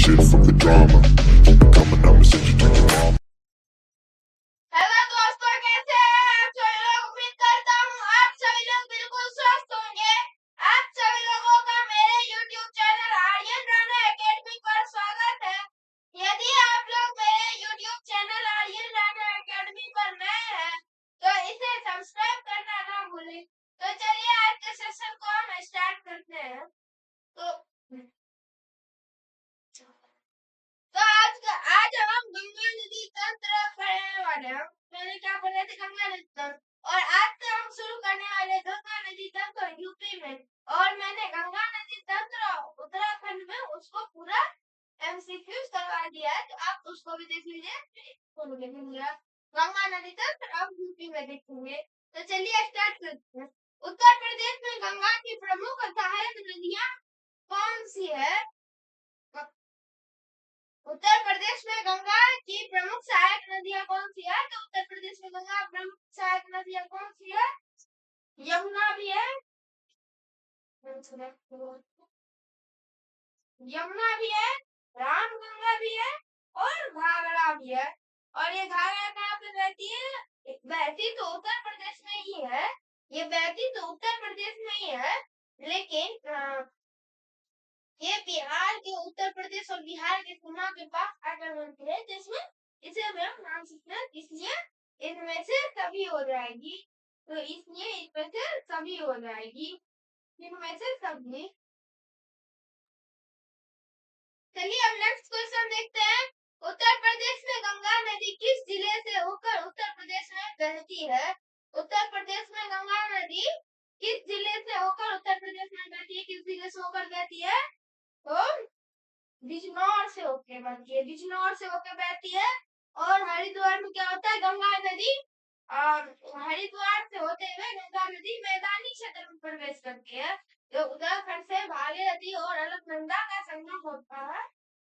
shit from the drama. Keep it coming, I'ma send you to your mom. Hello दोस्तों, कैसे हैं आप सभी लोग? उम्मीद करता हूँ आप सभी लोग बिल्कुल स्वस्थ होंगे। आप सभी लोगों का मेरे YouTube channel Aryan Rana academy पर स्वागत है। यदि आप लोग मेरे YouTube channel Aryan Rana academy पर नए हैं तो इसे सब्सक्राइब करना ना भूलें। तो चलिए आज के सेशन को हम स्टार्ट करते हैं। तो आज हम गंगा नदी तंत्र पढ़ने वाले हैं। पहले क्या पढ़ रहे थे? गंगा नदी तंत्र। और आज से हम शुरू करने वाले गंगा नदी तंत्र यूपी में। और मैंने गंगा नदी तंत्र उत्तराखंड में उसको पूरा एमसीक्यूज करवा दिया है, तो आप उसको भी देख लीजिए। गंगा नदी तंत्र अब यूपी में देखेंगे। तो चलिए स्टार्ट करते हैं। उत्तर प्रदेश में गंगा की प्रमुख सहायक नदियां कौन सी है? उत्तर प्रदेश में गंगा की प्रमुख सहायक नदियां कौन सी है? तो उत्तर प्रदेश में गंगा प्रमुख सहायक नदियां कौन सी है? यमुना भी है, यमुना भी है, रामगंगा भी है और घाघरा भी है। और ये घाघरा कहाँ पे बहती है? बहती तो उत्तर प्रदेश में ही है। ये बहती तो उत्तर प्रदेश में ही है, लेकिन ये बिहार के उत्तर प्रदेश और बिहार के सीमा के पास आकर बनती है, जिसमें इसे हम नाम सकते हैं। इसलिए इनमें से सभी हो जाएगी। तो इसलिए इसमें से सभी हो जाएगी, इनमें से सभी। चलिए अब नेक्स्ट क्वेश्चन देखते हैं। उत्तर प्रदेश में गंगा नदी किस जिले से होकर उत्तर प्रदेश में बहती है? उत्तर प्रदेश में गंगा नदी किस जिले से होकर उत्तर प्रदेश में बहती है? किस जिले से होकर बहती है? तो बिजनौर से होके बहती है, बिजनौर से होके बहती है। और हरिद्वार में क्या होता है? गंगा नदी हरिद्वार से होते हुए गंगा नदी मैदानी क्षेत्र में प्रवेश करती है। तो उत्तराखंड से भागीरथी और अलकनंदा का संगम होता है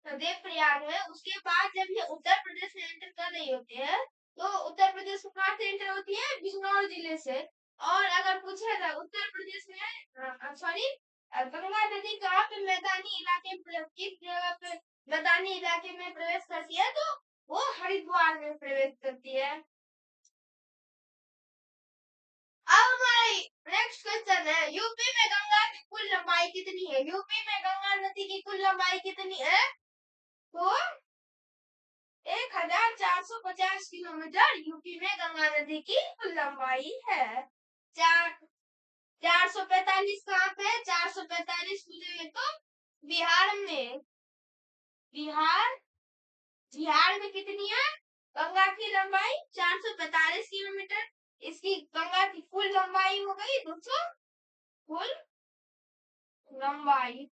देवप्रयाग में। उसके बाद जब ये उत्तर प्रदेश में एंटर कर रही होती है, तो उत्तर प्रदेश में कहाँ से एंटर होती है? बिजनौर जिले से। और अगर पूछा जाए उत्तर प्रदेश में सॉरी गंगा नदी कहाँ पे मैदानी इलाके में, किस जगह पे मैदानी इलाके में प्रवेश करती है? तो वो हरिद्वार में प्रवेश करती है। अब हमारा नेक्स्ट क्वेश्चन है, यूपी में गंगा की कुल लंबाई कितनी है? यूपी में गंगा नदी की कुल लंबाई कितनी है? तो 1450 किलोमीटर यूपी में गंगा नदी की कुल लंबाई है। 445 कहाँ पे? 445 मिलेंगे तो बिहार में। बिहार में कितनी है गंगा की लंबाई? 445 किलोमीटर। इसकी गंगा की कुल लंबाई हो गई 200। कुल लंबाई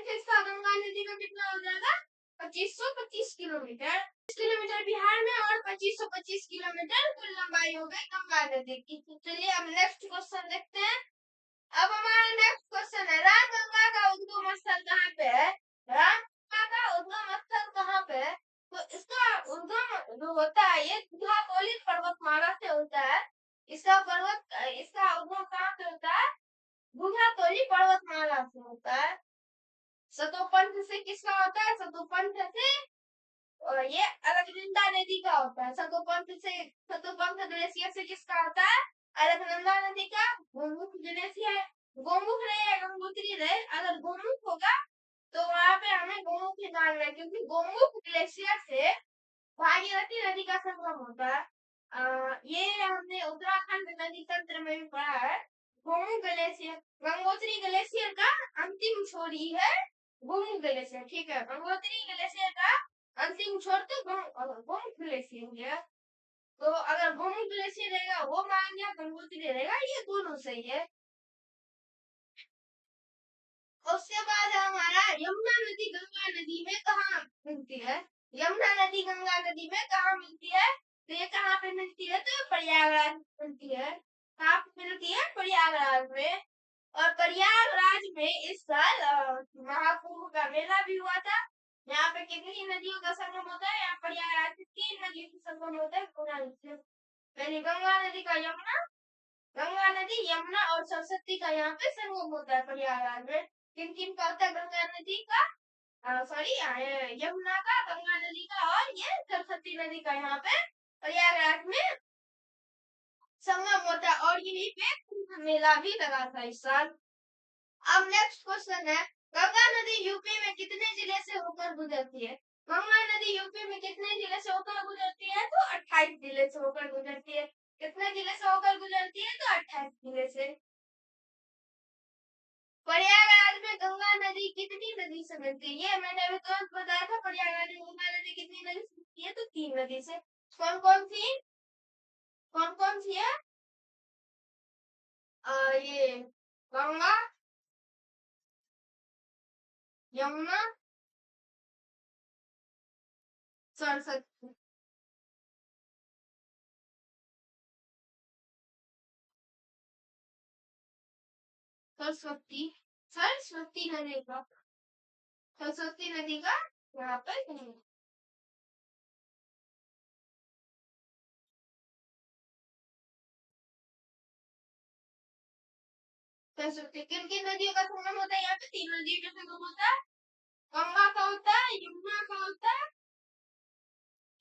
इसका गंगा नदी का कितना हो जाएगा? 2525 किलोमीटर। किलोमीटर बिहार में और 2525 किलोमीटर कुल लंबाई हो गई गंगा नदी की। चलिए अब नेक्स्ट क्वेश्चन देखते हैं। अब हमारा नेक्स्ट क्वेश्चन है, रामगंगा का उद्गम स्थल कहाँ पे है? रामगंगा का उद्गम स्थल कहाँ पे है? तो इसका उद्गम जो होता है ये गुहाकोली पर्वतमाला से होता है। इसका उद्गम कहाँ से होता है? गुहाकोली पर्वतमाला से होता है। सतोपंथ से किसका होता है? सतोपंथ से और ये अलकनंदा नदी का होता है। सतोपंथ ग्लेशियर से किसका होता है? अलकनंदा नदी का। गोमुख ग्लेशियर, गोमुख रहे या गंगोत्री रहे, अगर गोमुख होगा तो वहां पे हमें गोमुख ही मानना है, क्योंकि गोमुख ग्लेशियर से भागीरथी नदी का संगम होता है। ये हमने उत्तराखंड नदी तंत्र में भी पढ़ा है। गोमुख ग्लेशियर, गंगोत्री ग्लेशियर का अंतिम छोरी है गोमुख ग्लेशियर। ठीक है, गंगोत्री ग्लेशियर का अंतिम छोर तो गोमुख ग्लेशियर है। तो अगर गोमुख ग्लेशियर रहेगा वो मान लिया, गंगोत्री रहेगा, ये दोनों सही है। उसके बाद है हमारा यमुना नदी गंगा नदी में कहाँ मिलती है? यमुना नदी गंगा नदी में कहाँ मिलती है? तो ये कहाँ पे मिलती है? तो प्रयागराज में मिलती है। कहाँ पे मिलती है? प्रयागराज में। और प्रयागराज में इस साल महाकुंभ का मेला भी हुआ था। यहाँ पे कितनी नदियों का संगम होता है? यहाँ प्रयागराज में 3 नदियों का संगम होता है गंगा नदी से। पहले गंगा नदी का यमुना, गंगा नदी, यमुना और सरस्वती का यहाँ पे संगम होता है प्रयागराज में। किन किन का होता है? गंगा नदी का, सॉरी यमुना का, गंगा नदी का और ये सरस्वती नदी का यहाँ पे प्रयागराज में संगम होता है। और यहीं पे कुंभ मेला भी लगा था इस साल। अब नेक्स्ट क्वेश्चन है, गंगा नदी यूपी में कितने जिले से होकर गुजरती है? गंगा नदी यूपी में कितने जिले से होकर गुजरती है? तो 28 जिले से होकर गुजरती है। कितने जिले से होकर गुजरती है? तो 28 जिले से। प्रयागराज में गंगा नदी कितनी नदी से मिलती है? ये मैंने अभी तुरंत बताया था। प्रयागराज में गंगा नदी कितनी नदी से मिलती है? तो 3 नदी से। कौन कौन सी? कौन कौन सी है? ये गंगा, यमुना, सरस्वती। सरस्वती, सरस्वती नदी का, सरस्वती नदी का यहाँ पर नहीं। सरस्वती किन किन नदियों का संगम होता है? यहाँ पे 3 नदियों का संगम होता है। गंगा का होता है, यमुना का होता है।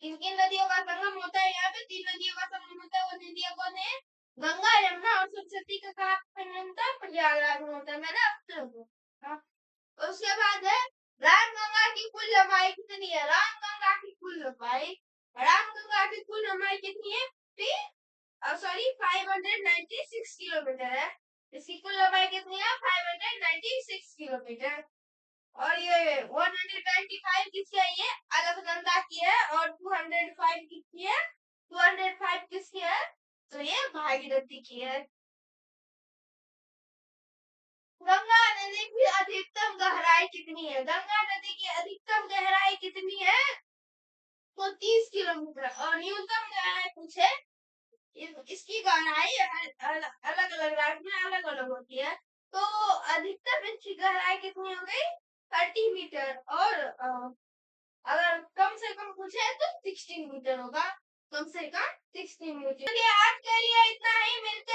किन किन नदियों का संगम होता है? यहाँ पे 3 नदियों का संगम होता है। वो नदियां कौन है? गंगा, यमुना और सरस्वती का कहाँ पे संगम होता है? प्रयागराज में होता है। मैंने आपसे बोला। उसके बाद है, रामगंगा की कुल लंबाई कितनी है? रामगंगा की कुल लंबाई, रामगंगा की कुल लंबाई कितनी है? सॉरी 596 किलोमीटर है। इसकी कुल लंबाई कितनी है? 596 किलोमीटर। और ये 125 किसकी है? ये अलकनंदा की है। और 205 किसकी है? 205 किसकी है? तो ये भागीरथी की है। गंगा नदी की अधिकतम गहराई कितनी है? गंगा नदी की अधिकतम गहराई कितनी है? तो 30 किलोमीटर। और न्यूनतम गहराई पूछे, इसकी गहराई अलग अलग राज्य में अलग अलग होती है। तो अधिकतम इसकी गहराई कितनी हो गई? 30 मीटर। और अगर कम से कम पूछे तो 16 मीटर होगा। कम से कम 16 मीटर। चलिए आज के लिए इतना ही, मिलते